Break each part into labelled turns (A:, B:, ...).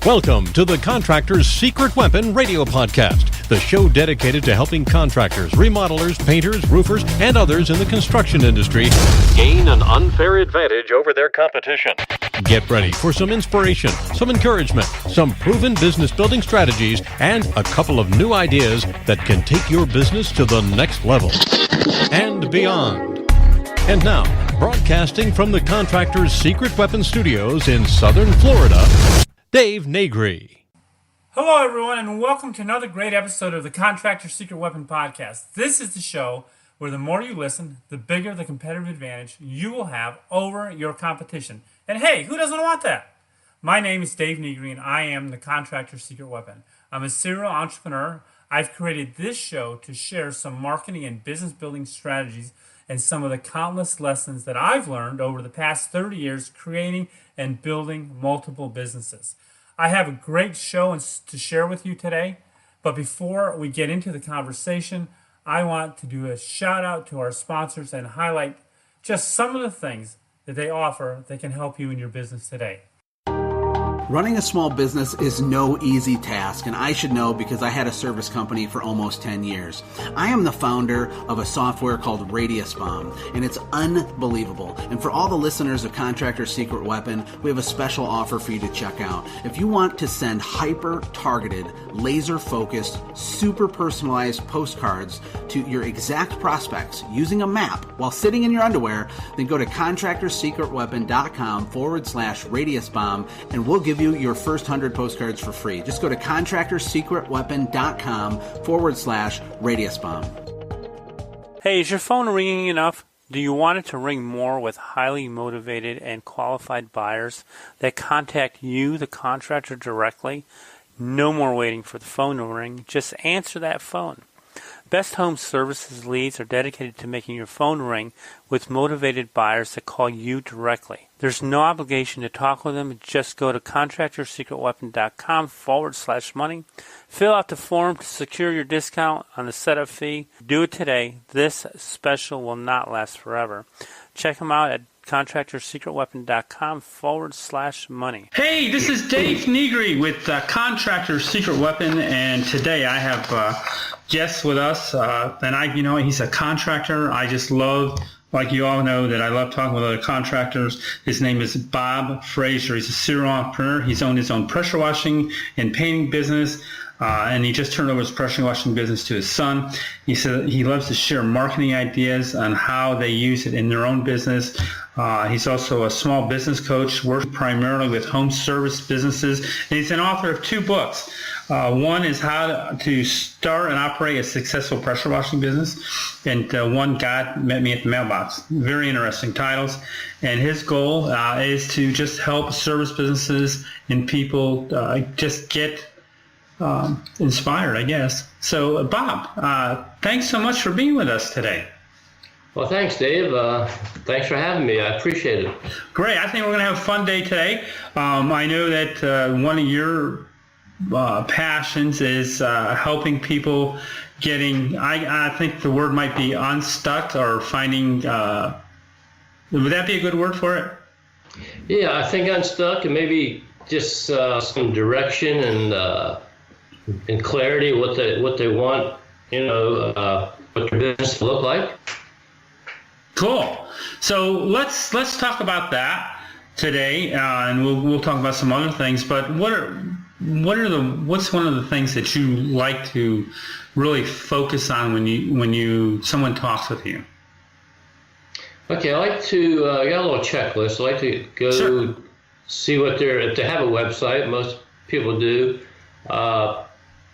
A: Welcome to the Contractors Secret Weapon radio podcast, the show dedicated to helping contractors, remodelers, painters, roofers, and others in the construction industry gain an unfair advantage over their competition. Get ready for some inspiration, some encouragement, some proven business building strategies, and a couple of new ideas that can take your business to the next level and beyond. And now, broadcasting from the Contractors Secret Weapon Studios in Southern Florida, Dave Negri.
B: Hello, everyone, and welcome to another great episode of the Contractors Secret Weapon Podcast. This is the show where the more you listen, the bigger the competitive advantage you will have over your competition. And hey, who doesn't want that? My name is Dave Negri, and I am the Contractor's Secret Weapon. I'm a serial entrepreneur. I've created this show to share some marketing and business building strategies and some of the countless lessons that I've learned over the past 30 years creating and building multiple businesses. I have a great show to share with you today, but before we get into the conversation, I want to do a shout out to our sponsors and highlight just some of the things that they offer that can help you in your business today.
C: Running a small business is no easy task, and I should know because I had a service company for almost 10 years. I am the founder of a software called Radius Bomb, and it's unbelievable. And for all the listeners of Contractor's Secret Weapon, we have a special offer for you to check out. If you want to send hyper-targeted, laser-focused, super personalized postcards to your exact prospects using a map while sitting in your underwear, then go to contractorssecretweapon.com/Radius Bomb, and we'll give you your first 100 postcards for free. Just go to contractorssecretweapon.com/Radius Bomb.
B: Hey, is your phone ringing enough? Do you want it to ring more with highly motivated and qualified buyers that contact you, the contractor, directly? No more waiting for the phone to ring. Just answer that phone. Best Home Services leads are dedicated to making your phone ring with motivated buyers that call you directly. There's no obligation to talk with them. Just go to contractorssecretweapon.com/money. Fill out the form to secure your discount on the setup fee. Do it today. This special will not last forever. Check them out at contractorssecretweapon.com/money.
D: Hey, this is Dave Negri with Contractor's Secret Weapon, and today I have guests with us, and he's a contractor. I just love, like you all know, that I love talking with other contractors. His name is Bob Fraser. He's a serial entrepreneur. He's owned his own pressure washing and painting business. And he just turned over his pressure washing business to his son. He said he loves to share marketing ideas on how they use it in their own business. He's also a small business coach, works primarily with home service businesses. And he's an author of 2 books. One is How to Start and Operate a Successful Pressure Washing Business, and one, God Met Me at the Mailbox. Very interesting titles. And his goal is to just help service businesses and people just get inspired, I guess. So, Bob, thanks so much for being with us today.
E: Well, thanks, Dave. Thanks for having me. I appreciate it.
D: Great. I think we're going to have a fun day today. I know that one of your passions is helping people getting, I think the word might be unstuck or finding, would that be a good word for it?
E: Yeah, I think unstuck and maybe just some direction and clarity what they want, what their business look like.
D: Cool. So let's talk about that today, and we'll talk about some other things. But what's one of the things that you like to really focus on when someone talks with you?
E: Okay, I like to I got a little checklist. I like to go
D: Sure.
E: see what if they have a website. Most people do.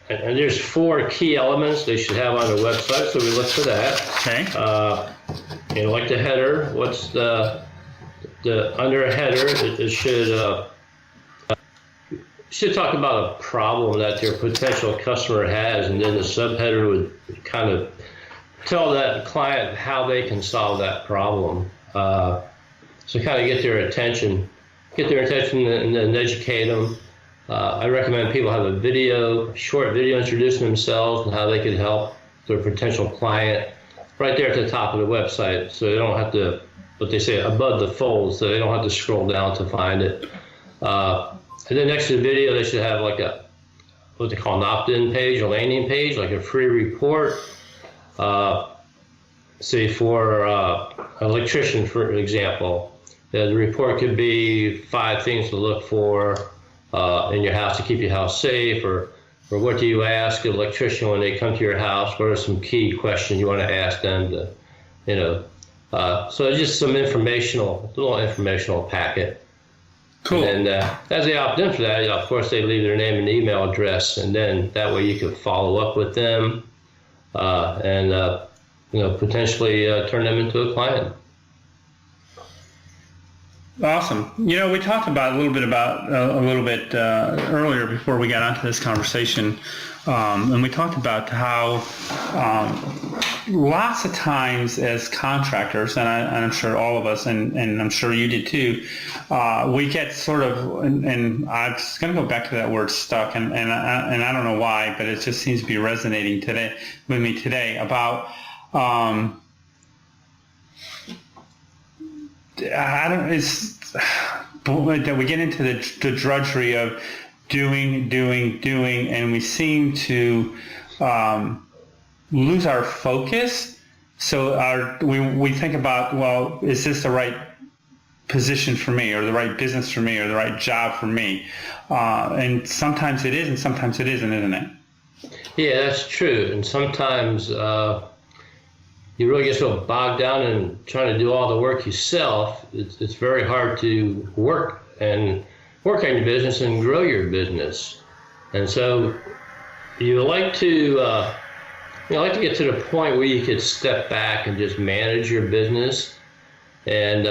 E: And there's 4 key elements they should have on their website, so we look for that.
D: Okay.
E: Like the header, what's the under a header, it should talk about a problem that their potential customer has, and then the subheader would kind of tell that client how they can solve that problem. So kind of get their attention and then educate them. I recommend people have a short video introducing themselves and how they can help their potential client right there at the top of the website, so they don't have to, what they say, above the fold, so they don't have to scroll down to find it. And then next to the video, they should have like what they call an opt-in page or landing page, like a free report. Say for an electrician, for example, the report could be 5 things to look for in your house to keep your house safe, or what do you ask an electrician when they come to your house? What are some key questions you want to ask them to, so it's just some little informational packet.
D: Cool.
E: And as they opt in for that, of course, they leave their name and email address, and then that way you can follow up with them and potentially turn them into a client.
D: Awesome. We talked about a little bit earlier before we got onto this conversation, and we talked about how lots of times as contractors, and I'm sure all of us, and I'm sure you did too, we get sort of, and I'm just going to go back to that word stuck, and I don't know why, but it just seems to be resonating with me today about. That we get into the drudgery of doing, and we seem to lose our focus. So we think about, well, is this the right position for me, or the right business for me, or the right job for me? And sometimes it is, and sometimes it isn't it?
E: Yeah, that's true. And sometimes you really get so bogged down in trying to do all the work yourself. It's very hard to work on your business and grow your business. And so you like to get to the point where you could step back and just manage your business. And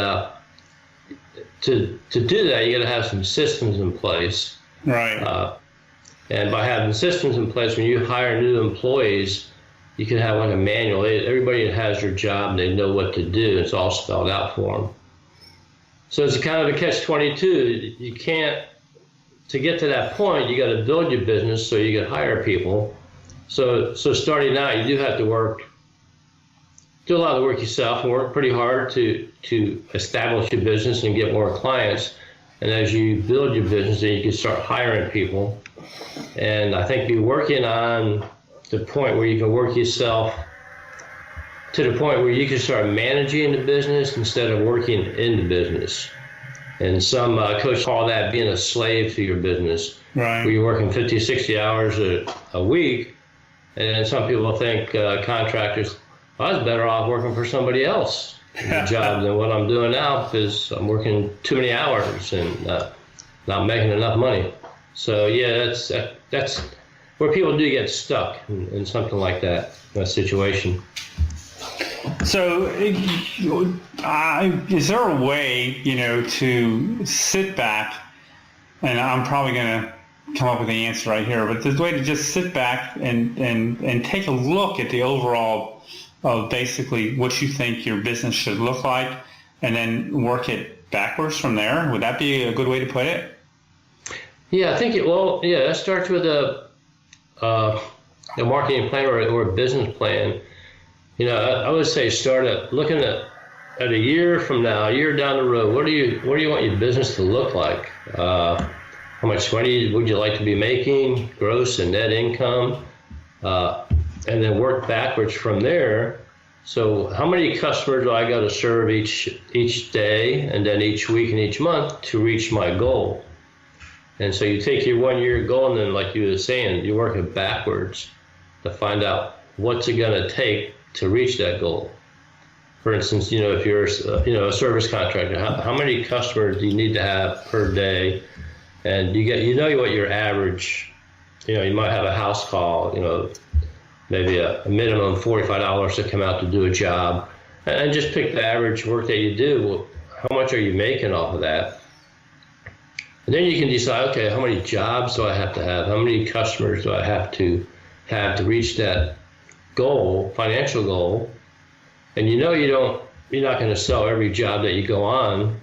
E: to do that, you got to have some systems in place.
D: Right.
E: And by having systems in place, when you hire new employees, you can have like a manual. Everybody has their job, they know what to do. It's all spelled out for them. So it's kind of a catch-22. You can't, to get to that point, you got to build your business so you can hire people. So starting out, you do have to do a lot of the work yourself and work pretty hard to establish your business and get more clients. And as you build your business, then you can start hiring people. And I think you're working on the point where you can work yourself to the point where you can start managing the business instead of working in the business. And some coaches call that being a slave to your business,
D: right,
E: where you're working 50, 60 hours a week. And then some people think, contractors, I was better off working for somebody else job than what I'm doing now, because I'm working too many hours and not making enough money. So yeah, that's where people do get stuck in something like that situation.
D: So, is there a way, to sit back, and I'm probably going to come up with the answer right here, but there's a way to just sit back and take a look at the overall of basically what you think your business should look like, and then work it backwards from there? Would that be a good way to put it? Yeah,
E: I think that starts with a marketing plan or a business plan. I would say start looking at a year from now, a year down the road. What do you want your business to look like? How much money would you like to be making, gross and net income? And then work backwards from there. So how many customers do I got to serve each day, and then each week and each month to reach my goal? And so you take your 1 year goal, and then, like you were saying, you work it backwards to find out what's it going to take to reach that goal. For instance, if you're a service contractor, how many customers do you need to have per day? And what your average, you might have a house call, maybe a minimum $45 to come out to do a job, and just pick the average work that you do. Well, how much are you making off of that? And then you can decide, okay, how many jobs do I have to have? How many customers do I have to reach that goal, financial goal? And you're not going to sell every job that you go on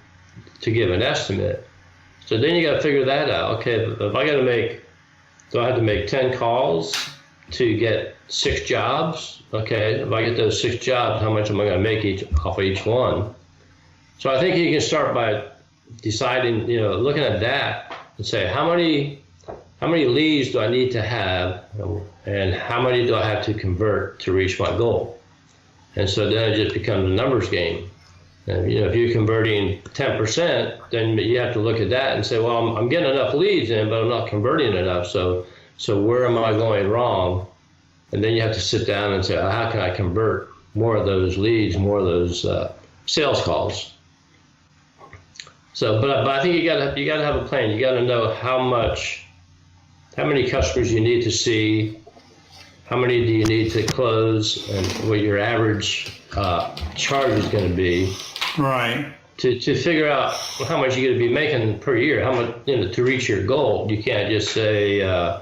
E: to give an estimate. So then you got to figure that out. Okay, if do I have to make 10 calls to get 6 jobs? Okay, if I get those 6 jobs, how much am I going to make off of each one? So I think you can start by deciding, looking at that and say, how many leads do I need to have, and how many do I have to convert to reach my goal? And so then it just becomes a numbers game. And, if you're converting 10%, then you have to look at that and say, well, I'm getting enough leads in, but I'm not converting enough. So where am I going wrong? And then you have to sit down and say, how can I convert more of those leads, more of those sales calls? So, but I think you gotta have a plan. You gotta know how many customers you need to see, how many do you need to close, and what your average charge is going to be.
D: Right.
E: To figure out how much you're going to be making per year, how much to reach your goal. You can't just say, I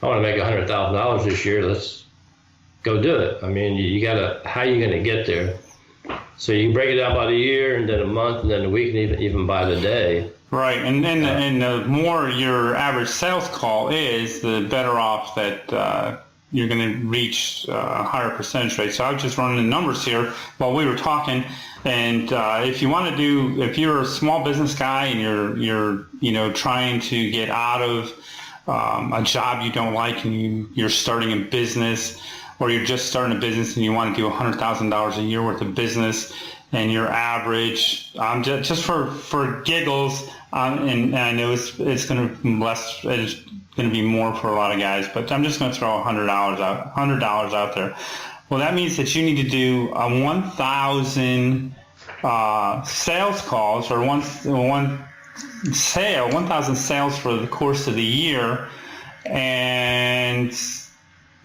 E: want to make $100,000 this year. Let's go do it. I mean, you gotta. How are you going to get there? So you can break it down by the year, and then a month, and then a week, and even by the day.
D: Right, and the more your average sales call is, the better off that you're going to reach a higher percentage rate. So I was just running the numbers here while we were talking, and if you're a small business guy and you're trying to get out of a job you don't like, and you're starting a business, or you're just starting a business and you want to do $100,000 a year worth of business, and your average, just for giggles, and I know it's going to be more for a lot of guys, but I'm just going to throw $100 out there. Well, that means that you need to do 1,000 sales calls, or 1,000 sales for the course of the year, and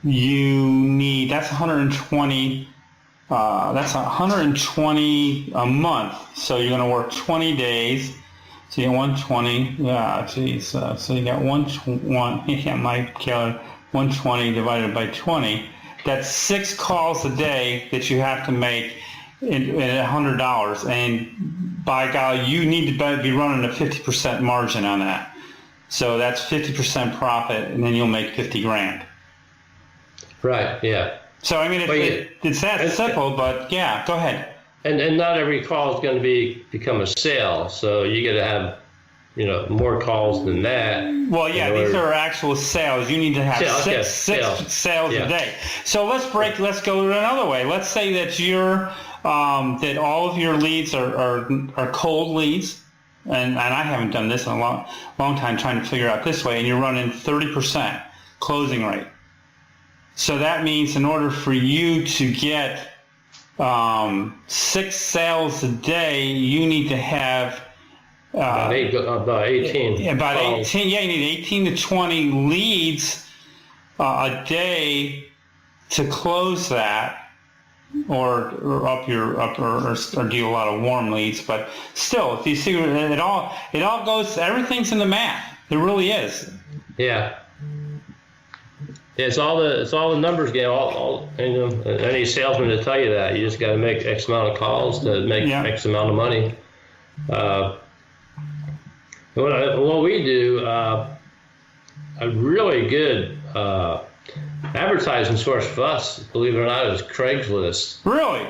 D: you need, that's 120. That's 120 a month. So you're going to work 20 days. So you get 120. Yeah, geez. So you got 120. Yeah, my calendar. 120 divided by 20. That's 6 calls a day that you have to make at $100. And by golly, you need to be running a 50% margin on that. So that's 50% profit, and then you'll make 50 grand.
E: Right. Yeah.
D: So, I mean, it's that simple, but yeah, go ahead.
E: And not every call is going to become a sale. So you got to have, more calls than that.
D: Well, yeah, these are actual sales. You need to have six sales a day. So let's go another way. Let's say that that all of your leads are cold leads. And I haven't done this in a long time, trying to figure out this way. And you're running 30% closing rate. So that means in order for you to get 6 sales a day, you need to have
E: about 18.
D: About 18. Yeah, you need 18 to 20 leads a day to close that, or do a lot of warm leads. But still, if you see it all goes. Everything's in the math. It really is.
E: Yeah. It's all the numbers game. Any salesman to tell you that you just got to make X amount of calls to make X amount of money. What we do, a really good advertising source for us, believe it or not, is Craigslist.
D: Really?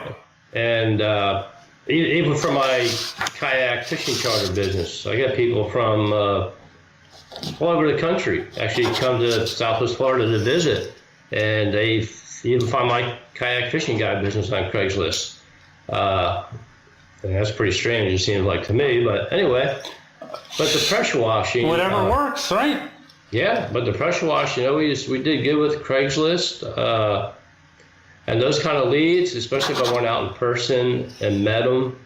E: And even for my kayak fishing charter business, I get people from all over the country actually come to Southwest Florida to visit, and they even find my kayak fishing guide business on Craigslist. And that's pretty strange, it seems like to me, but anyway. But the pressure washing,
D: whatever works, right?
E: Yeah, but the pressure washing, we did good with Craigslist, and those kind of leads, especially if I went out in person and met them.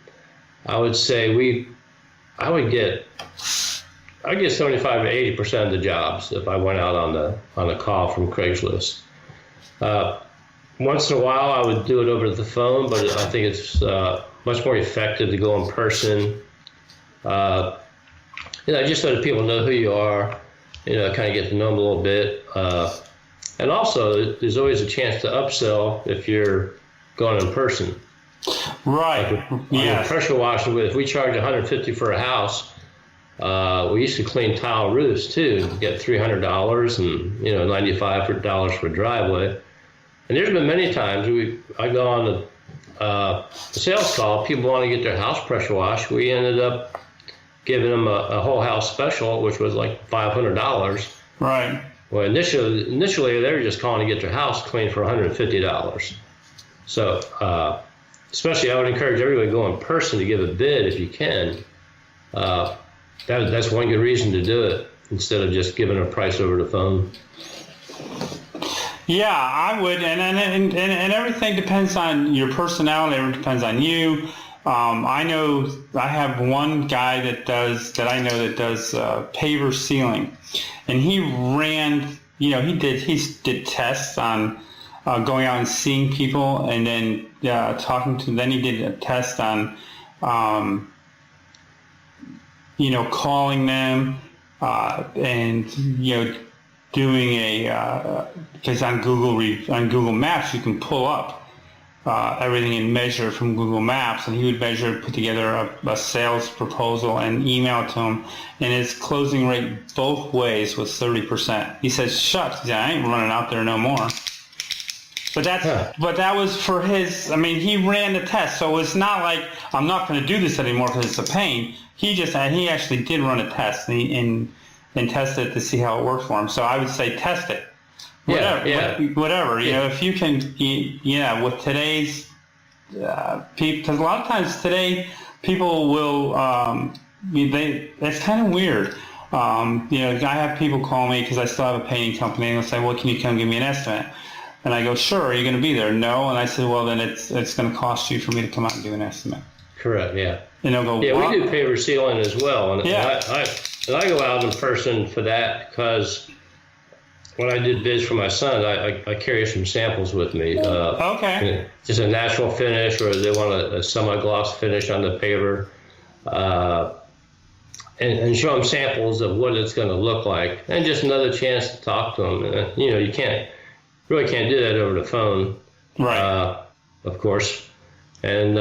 E: I would say I would get 75 to 80% of the jobs if I went out on a call from Craigslist. Once in a while, I would do it over the phone, but I think it's much more effective to go in person. Just so that people know who you are, kind of get to know them a little bit. And also, there's always a chance to upsell if you're going in person.
D: Right.
E: Yeah. Pressure washing, if we charge $150 for a house, we used to clean tile roofs too. Get $300 and $95 for a driveway. And there's been many times I go on a sales call. People want to get their house pressure washed. We ended up giving them a whole house special, which was like $500.
D: Right.
E: Well, initially they were just calling to get their house cleaned for $150. So, especially I would encourage everybody to go in person to give a bid if you can. That's one good reason to do it instead of just giving a price over the phone.
D: Yeah, I would, and everything depends on your personality. Everything depends on you. I know I have one guy that does paver sealing, and he ran. He did tests on going out and seeing people, and then talking to. Then he did a test on, calling them, and doing because on Google Maps you can pull up everything and measure from Google Maps, and he would put together a sales proposal and email it to him, and his closing rate both ways was 30%. He says, "Shucks, I ain't running out there no more." But that was for his. I mean, he ran the test, so it's not like I'm not going to do this anymore because it's a pain. He actually did run a test and test it to see how it worked for him. So I would say test it. Whatever. If you can, with today's people, because a lot of times today people will, that's kind of weird. I have people call me because I still have a painting company, and they'll say, "Well, can you come give me an estimate?" And I go, "Sure, are you going to be there?" "No." And I said, "Well, then it's going to cost you for me to come out and do an estimate."
E: Correct, yeah.
D: And they'll go,
E: "Yeah,
D: "What?"
E: we do paver sealing as well. And
D: yeah.
E: I go out in person for that because when I did bids for my son, I carry some samples with me.
D: Okay.
E: Just a natural finish, or they want a semi-gloss finish on the paver. And show them samples of what it's going to look like. And just another chance to talk to them. You really can't do that over the phone.
D: Right.
E: Of course. And,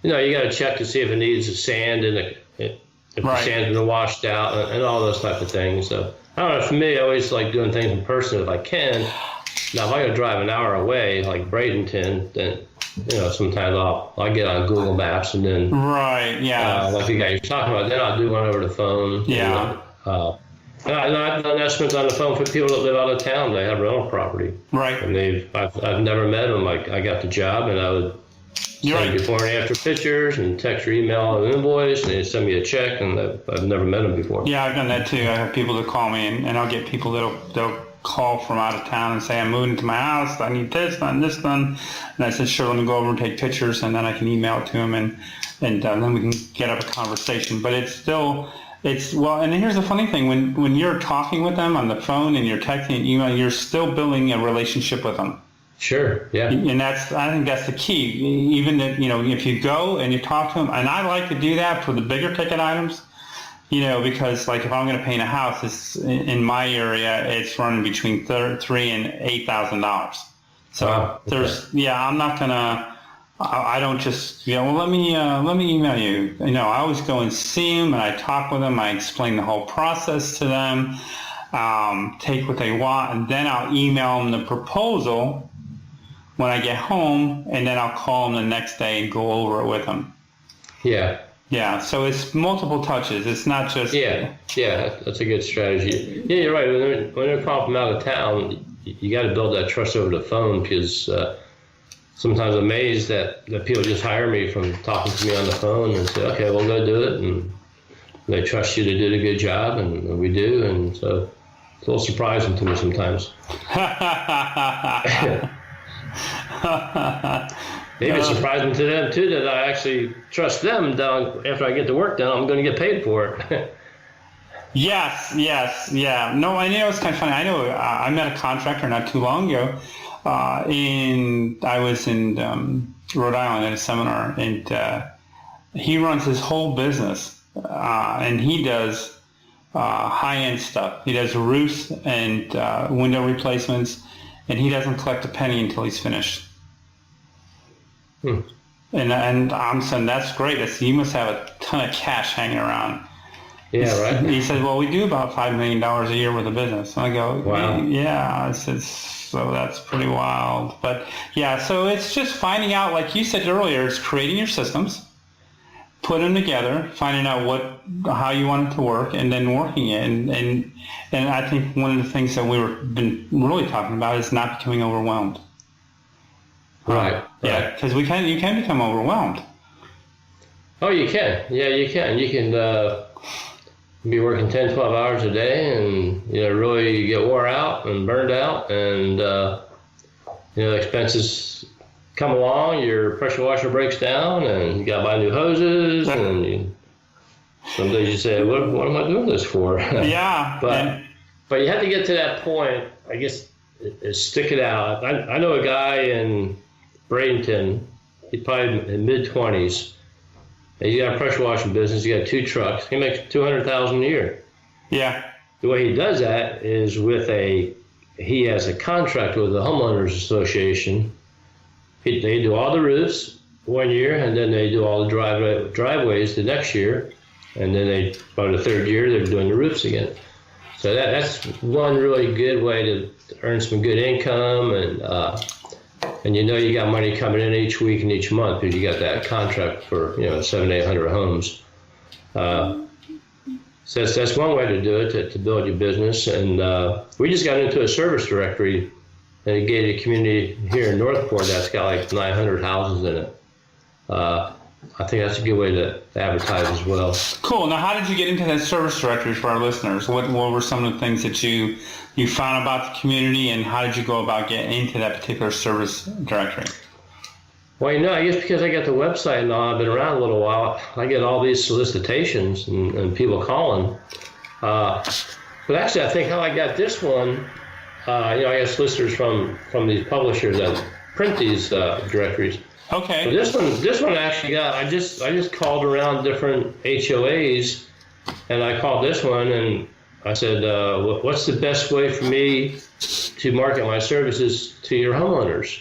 E: you got to check to see if it needs a sand and if the sand's been washed out and all those type of things. So I don't know. For me, I always like doing things in person if I can. Now, if I got to drive an hour away, like Bradenton, then sometimes I'll get on Google Maps and then like the guy you're talking about, then I'll do one over the phone.
D: Yeah.
E: And I've done estimates on the phone for people that live out of town. They have rental property.
D: Right.
E: And I've never met them. Like I got the job and I would. Send before and after pictures and text or email an invoice, and they send me a check, and I've never met them before.
D: Yeah, I've done that too. I have people that call me, and I'll get people they'll call from out of town and say, "I'm moving to my house. I need this done, this done." And I said, "Sure, let me go over and take pictures, and then I can email it to them, and then we can get up a conversation." But and here's the funny thing: when you're talking with them on the phone and you're texting and email, you're still building a relationship with them.
E: Sure, yeah.
D: And I think that's the key. Even if you go and you talk to them, and I like to do that for the bigger ticket items, because like if I'm going to paint a house, it's in my area, it's running between $3,000 and $8,000. So I'm not gonna. I don't just let me email you. I always go and see them and I talk with them. I explain the whole process to them, take what they want, and then I'll email them the proposal when I get home, and then I'll call them the next day and go over it with them.
E: Yeah.
D: Yeah, so it's multiple touches. It's not just...
E: Yeah, that's a good strategy. Yeah, you're right. When they're calling from out of town, you got to build that trust over the phone, because sometimes I'm amazed that people just hire me from talking to me on the phone and say, "Okay, we'll go do it," and they trust you to do a good job, and we do, and so it's a little surprising to me sometimes. Maybe it's surprising to them too that I actually trust them. That after I get the work done, I'm going to get paid for it.
D: Yes, yeah. No, I know it's kind of funny. I met a contractor not too long ago. I was in Rhode Island at a seminar, and he runs his whole business, and he does high-end stuff. He does roofs and window replacements, and he doesn't collect a penny until he's finished. And I'm saying, that's great. You must have a ton of cash hanging around.
E: Yeah, right.
D: He said, "Well, we do about $5 million a year worth of business." And I go,
E: "Wow."
D: Yeah. I said, "So that's pretty wild." But yeah, so it's just finding out, like you said earlier, it's creating your systems, put them together, finding out how you want it to work, and then working it. And I think one of the things that been really talking about is not becoming overwhelmed.
E: Right.
D: Yeah, because you can become overwhelmed.
E: Oh, you can. Yeah, you can. You can be working 10, 12 hours a day and, really get wore out and burned out. And, expenses come along, your pressure washer breaks down and you got to buy new hoses. And some days you say, what am I doing this for?
D: Yeah.
E: But you have to get to that point, I guess, is stick it out. I know a guy in Bradenton, he's probably in mid-20s. He's got a pressure washing business. He got 2 trucks. He makes $200,000 a year.
D: Yeah.
E: The way he does that is he has a contract with the homeowners association. They do all the roofs one year, and then they do all the driveways the next year, and then by the 3rd year they're doing the roofs again. So that's one really good way to earn some good income, and you got money coming in each week and each month because you got that contract for 700, 800 homes. So that's one way to do it, to build your business. And we just got into a service directory in a gated community here in Northport that's got like 900 houses in it. I think that's a good way to advertise as well.
D: Cool. Now, how did you get into that service directory for our listeners? What were some of the things that you found about the community, and how did you go about getting into that particular service directory?
E: Well, I guess because I got the website and all, I've been around a little while, I get all these solicitations and people calling. But actually, I think how I got this one, I get solicitors from these publishers that print these directories.
D: Okay.
E: So this one actually I just called around different HOAs, and I called this one and I said, what's the best way for me to market my services to your homeowners?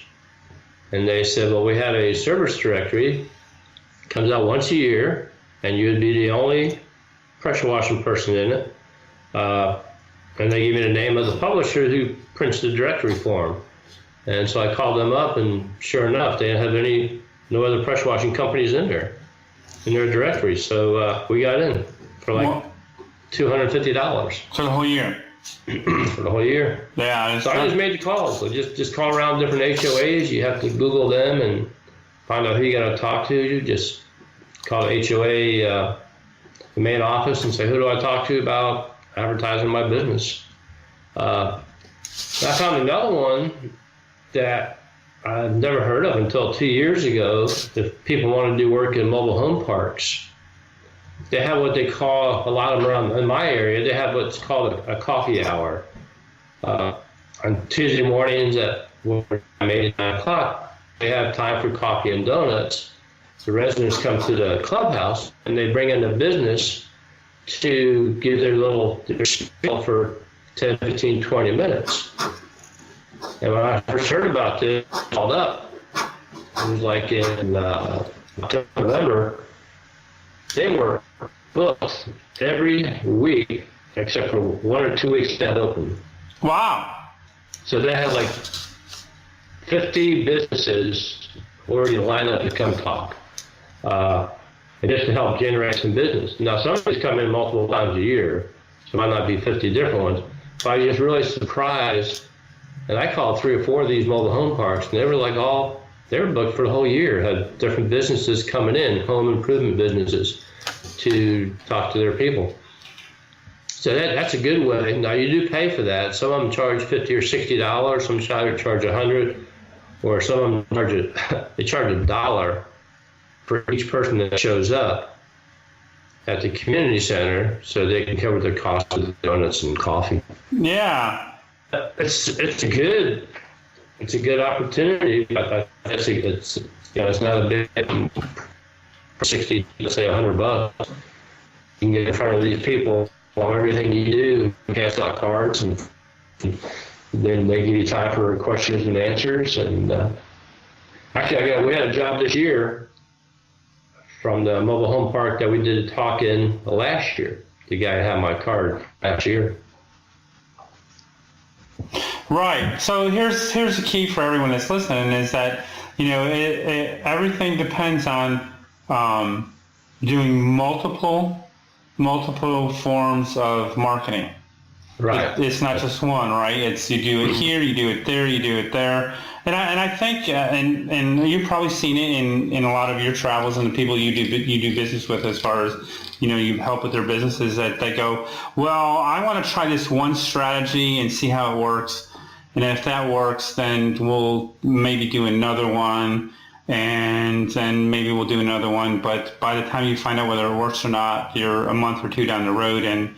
E: And they said, well, we have a service directory. It comes out once a year, and you would be the only pressure washing person in it. And they give me the name of the publisher who prints the directory for them. And so I called them up, and sure enough, they didn't have no other pressure washing companies in their directory. So we got in for like $250.
D: For the whole year?
E: For the whole year.
D: Yeah.
E: So I just made the calls. So just call around different HOAs. You have to Google them and find out who you got to talk to. You just call the HOA the main office and say, who do I talk to about advertising my business? I found another one that I've never heard of until 2 years ago. If people want to do work in mobile home parks, they have what they call, a lot of them around in my area, they have what's called a coffee hour. On Tuesday mornings at 8, 9 o'clock, they have time for coffee and donuts. The residents come to the clubhouse and they bring in the business to give their spiel for 10, 15, 20 minutes. And when I first heard about this, I called up. It was like in November. They were booked every week except for 1 or 2 weeks that open.
D: Wow.
E: So they had like 50 businesses already lined up to come talk. And just to help generate some business. Now, some of these come in multiple times a year, so it might not be 50 different ones. But I was just really surprised. And I called 3 or 4 of these mobile home parks, and they were like they were booked for the whole year, had different businesses coming in, home improvement businesses, to talk to their people. So that's a good way. Now, you do pay for that. Some of them charge $50 or $60, some charge $100, or some of them they charge $1 for each person that shows up at the community center so they can cover their costs of donuts and coffee.
D: Yeah.
E: It's a good opportunity, but it's not a big for 60, let's say $100. You can get in front of these people while everything you do, pass out cards, and then they give you time for questions and answers. And actually, we had a job this year from the mobile home park that we did a talk in last year. The guy had my card last year.
D: Right. So here's the key for everyone that's listening is that everything depends on doing multiple forms of marketing.
E: Right.
D: It's not just one, right? It's you do it here, you do it there, you do it there, and I think and you've probably seen it in a lot of your travels and the people you do business with, as far as you help with their businesses, that they go, well, I want to try this one strategy and see how it works, and if that works, then we'll maybe do another one, and then maybe we'll do another one. But by the time you find out whether it works or not, you're a month or two down the road, and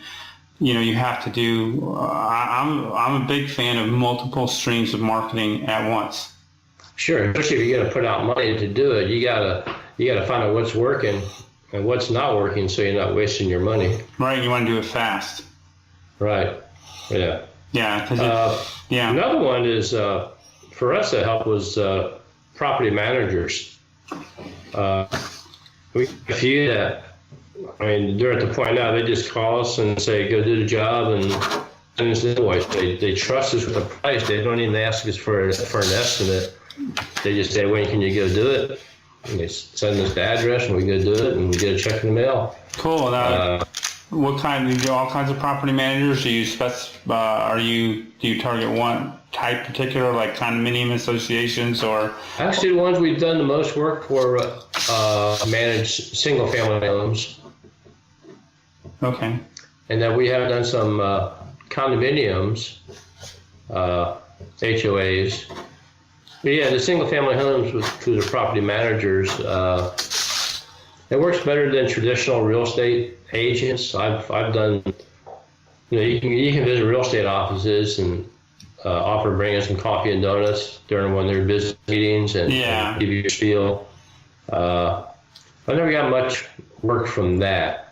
D: you have to do. I'm a big fan of multiple streams of marketing at once.
E: Sure, especially if you're going to put out money to do it, you gotta find out what's working and what's not working, so you're not wasting your money.
D: Right, you want to do it fast.
E: Right. Yeah.
D: Yeah. Yeah.
E: Another one is for us that helped was property managers. We a few that. I mean, they're at the point now, they just call us and say, go do the job and send us the invoice. They trust us with the price. They don't even ask us for an estimate. They just say, when can you go do it? And they send us the address and we go do it and we get a check in the mail.
D: Cool. Now, what kind? You do all kinds of property managers? Do you do you target one type particular, like condominium associations, or?
E: Actually, the ones we've done the most work for manage single family homes.
D: Okay.
E: And then we have done some condominiums, HOAs. But yeah, the single family homes through the property managers, it works better than traditional real estate agents. I've done, you can visit real estate offices and offer to bring in some coffee and donuts during one of their business meetings and give you a spiel. I never got much work from that.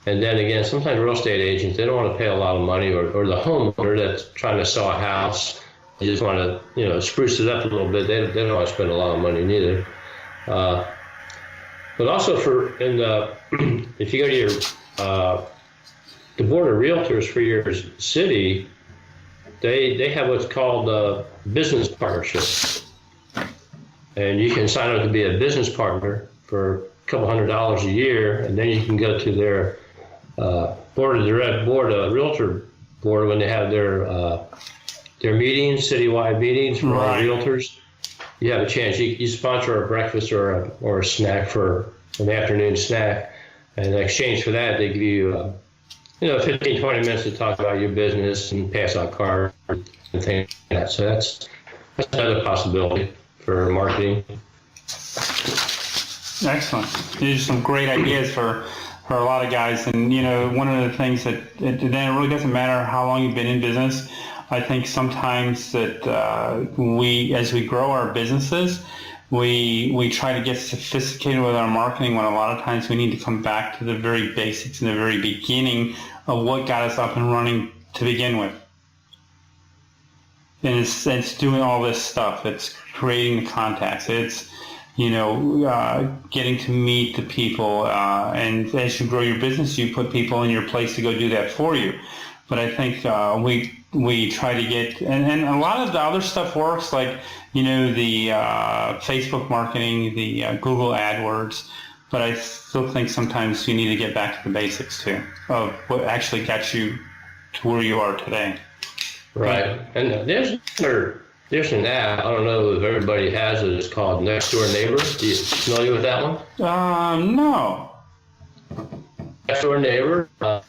E: And then again, sometimes real estate agents, they don't want to pay a lot of money, or the homeowner that's trying to sell a house, they just want to, spruce it up a little bit. They don't want to spend a lot of money neither. But also if you go to your, the board of realtors for your city, they have what's called a business partnership. And you can sign up to be a business partner for a couple $100 a year, and then you can go to their realtor board when they have their meetings, citywide meetings for all realtors. You have a chance. You sponsor a breakfast or a snack for an afternoon snack, and in exchange for that, they give you 15, 20 minutes to talk about your business and pass out cards and things like that. So that's another possibility for marketing.
D: Excellent. These are some great ideas for a lot of guys. And, one of the things that it really doesn't matter how long you've been in business. I think sometimes that as we grow our businesses, we try to get sophisticated with our marketing, when a lot of times we need to come back to the very basics and the very beginning of what got us up and running to begin with. And it's doing all this stuff. It's creating the contacts. It's getting to meet the people. And as you grow your business, you put people in your place to go do that for you. But I think we try to get, and a lot of the other stuff works, like, the Facebook marketing, the Google AdWords. But I still think sometimes you need to get back to the basics too, of what actually got you to where you are today.
E: Right. And there's an app, I don't know if everybody has it, it's called Next Door Neighbor. Are you familiar with that one?
D: No.
E: Next Door Neighbor, and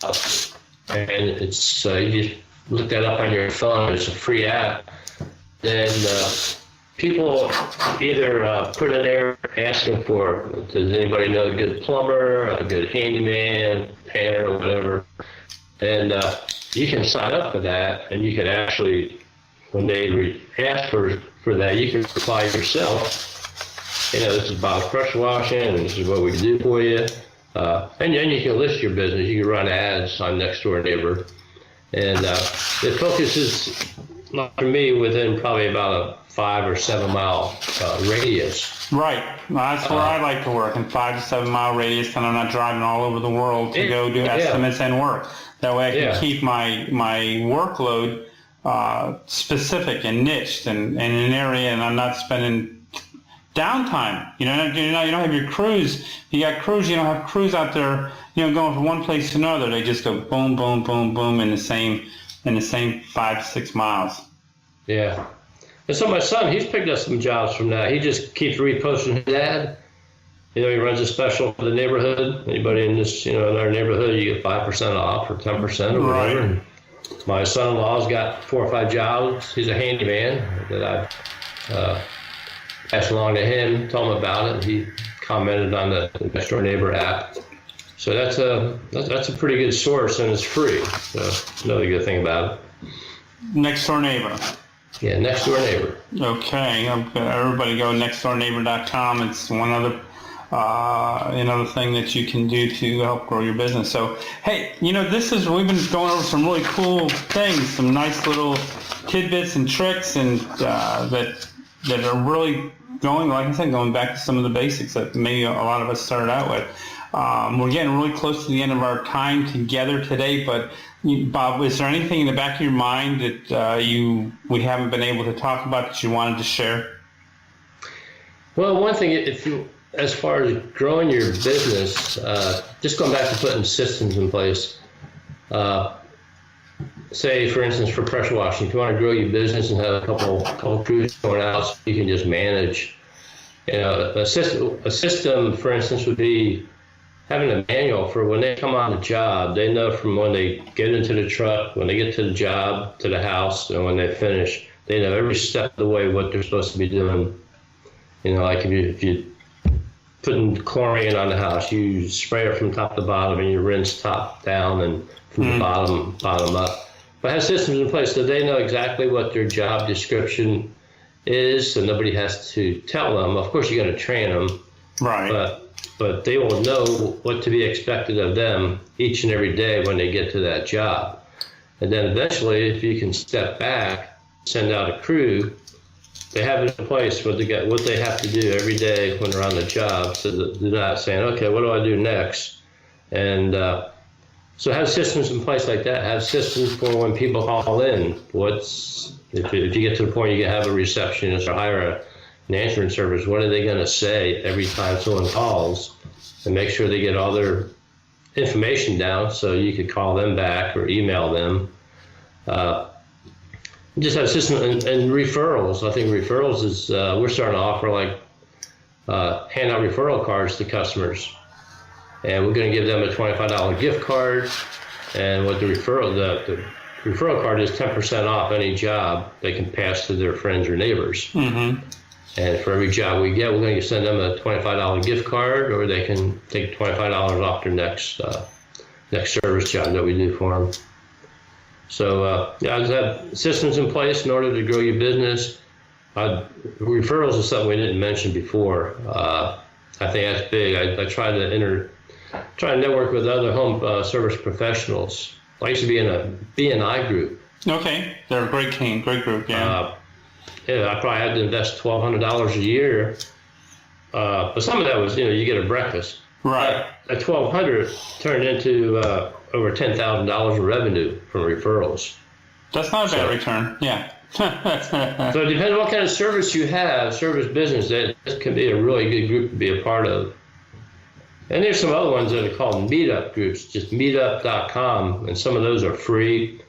E: it's, you just look that up on your phone, it's a free app. Then people either put in there asking for, does anybody know a good plumber, a good handyman, painter, or whatever. And you can sign up for that, and you can actually, when they ask for that, you can reply yourself. This is about pressure washing, and this is what we can do for you. And then you can list your business. You can run ads on Next Door Neighbor. And it focuses, for me, within probably about a 5 or 7 mile radius.
D: Right. That's where I like to work, in 5 to 7 mile radius, and I'm not driving all over the world to go do estimates and work. That way I can keep my workload specific and niched and in an area, and I'm not spending downtime. You don't have your crews. You got crews. You don't have crews out there, going from one place to another. They just go boom, boom, boom, boom in the same 5 to 6 miles.
E: Yeah. And so my son, he's picked up some jobs from that. He just keeps reposting his ad. He runs a special for the neighborhood. Anybody in this, in our neighborhood, you get 5% off or 10% or whatever.
D: Right.
E: My son-in-law's got 4 or 5 jobs. He's a handyman that I've passed along to him, told him about it. He commented on the Next Door Neighbor app. So that's a pretty good source, and it's free. So another good thing about it.
D: Next Door Neighbor.
E: Yeah, Next Door Neighbor.
D: Okay, everybody go nextdoorneighbor.com. It's one other another thing that you can do to help grow your business. So, hey, we've been going over some really cool things, some nice little tidbits and tricks, and that are really going back to some of the basics that maybe a lot of us started out with. We're getting really close to the end of our time together today, but Bob, is there anything in the back of your mind that we haven't been able to talk about that you wanted to share?
E: Well, one thing, as far as growing your business, just going back to putting systems in place. Say, for instance, for pressure washing, if you want to grow your business and have a couple crews going out, so you can just manage. A system, for instance, would be having a manual for when they come on the job. They know from when they get into the truck, when they get to the job, to the house, and when they finish. They know every step of the way what they're supposed to be doing. Like if you putting chlorine on the house, you spray it from top to bottom, and you rinse top down and from the bottom up. But have systems in place so they know exactly what their job description is, so nobody has to tell them. Of course, you got to train them,
D: right?
E: But they will know what to be expected of them each and every day when they get to that job. And then eventually, if you can step back, send out a crew, they have it in place what they have to do every day when they're on the job, so that they're not saying, okay, what do I do next? And so have systems in place like that. Have systems for when people call in. If you get to the point you can have a receptionist or hire an answering service, what are they going to say every time someone calls? And make sure they get all their information down so you could call them back or email them. Just have systems and referrals. I think referrals is, we're starting to offer hand out referral cards to customers. And we're going to give them a $25 gift card. And what the referral card is 10% off any job they can pass to their friends or neighbors. Mm-hmm. And for every job we get, we're going to send them a $25 gift card, or they can take $25 off their next service job that we do for them. So just have systems in place in order to grow your business. Referrals is something we didn't mention before. I think that's big. I try to network with other home service professionals. I used to be in a B&I group.
D: Okay, they're a great team, great group, yeah.
E: I probably had to invest $1,200 a year, but some of that was, you get a breakfast.
D: Right.
E: That $1,200 turned into over $10,000 of revenue from referrals.
D: That's not a bad return, yeah.
E: So it depends on what kind of service you have, service business. That can be a really good group to be a part of. And there's some other ones that are called meetup groups, just meetup.com, and some of those are free.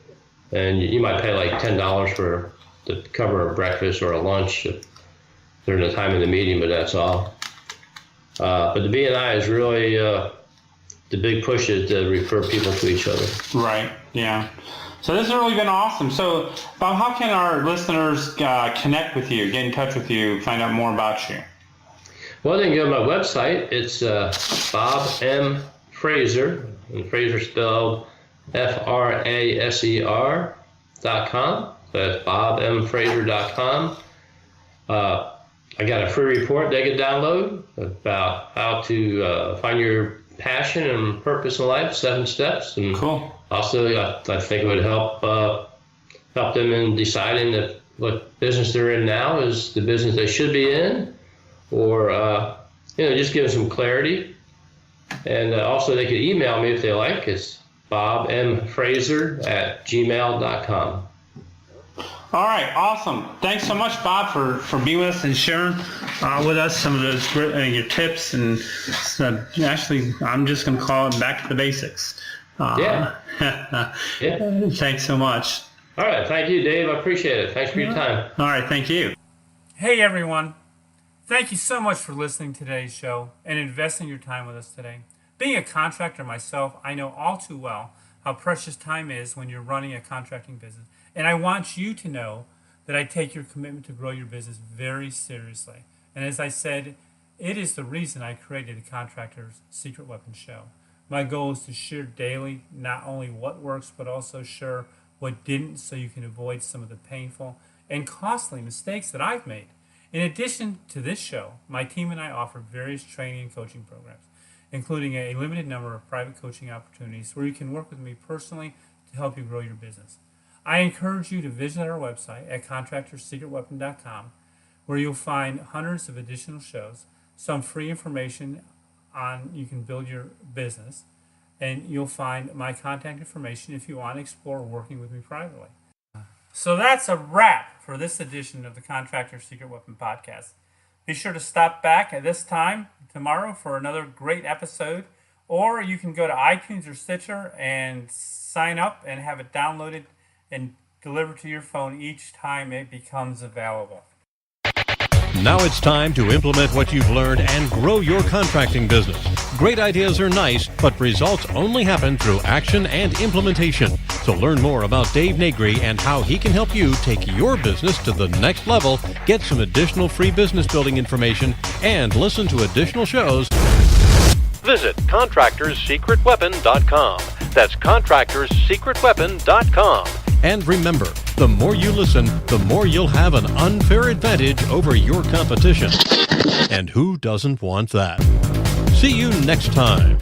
E: And you might pay like $10 to cover a breakfast or a lunch during the time of the meeting, but that's all. But the B&I is really the big push is to refer people to each other.
D: Right, yeah. So this has really been awesome. So, Bob, how can our listeners connect with you, get in touch with you, find out more about you?
E: Well, they can go to my website. It's Bob M. Fraser, and Fraser spelled FRASER.com. So that's BobMFraser.com. I got a free report they can download about how to find your passion and purpose in life, 7 steps. And
D: cool.
E: Also, I think it would help them in deciding if what business they're in now is the business they should be in, or just give them some clarity. And also, they could email me if they like. It's BobMFraser@gmail.com.
D: All right, awesome. Thanks so much, Bob, for being with us and sharing with us some of those your tips. And actually, I'm just going to call it back to the basics.
E: Yeah.
D: Thanks so much.
E: All right. Thank you, Dave. I appreciate it. Thanks for your time.
D: All right. Thank you.
B: Hey, everyone. Thank you so much for listening to today's show and investing your time with us today. Being a contractor myself, I know all too well how precious time is when you're running a contracting business. And I want you to know that I take your commitment to grow your business very seriously. And as I said, it is the reason I created the Contractors Secret Weapon Show. My goal is to share daily not only what works, but also share what didn't, so you can avoid some of the painful and costly mistakes that I've made. In addition to this show, my team and I offer various training and coaching programs, including a limited number of private coaching opportunities where you can work with me personally to help you grow your business. I encourage you to visit our website at contractorssecretweapon.com, where you'll find hundreds of additional shows, some free information on you can build your business, and you'll find my contact information if you want to explore working with me privately. So that's a wrap for this edition of the Contractor Secret Weapon Podcast. Be sure to stop back at this time tomorrow for another great episode, or you can go to iTunes or Stitcher and sign up and have it downloaded and delivered to your phone each time it becomes available.
A: Now it's time to implement what you've learned and grow your contracting business. Great ideas are nice, but results only happen through action and implementation. So learn more about Dave Negri and how he can help you take your business to the next level, get some additional free business building information, and listen to additional shows. Visit contractorssecretweapon.com. That's contractorssecretweapon.com. And remember, the more you listen, the more you'll have an unfair advantage over your competition. And who doesn't want that? See you next time.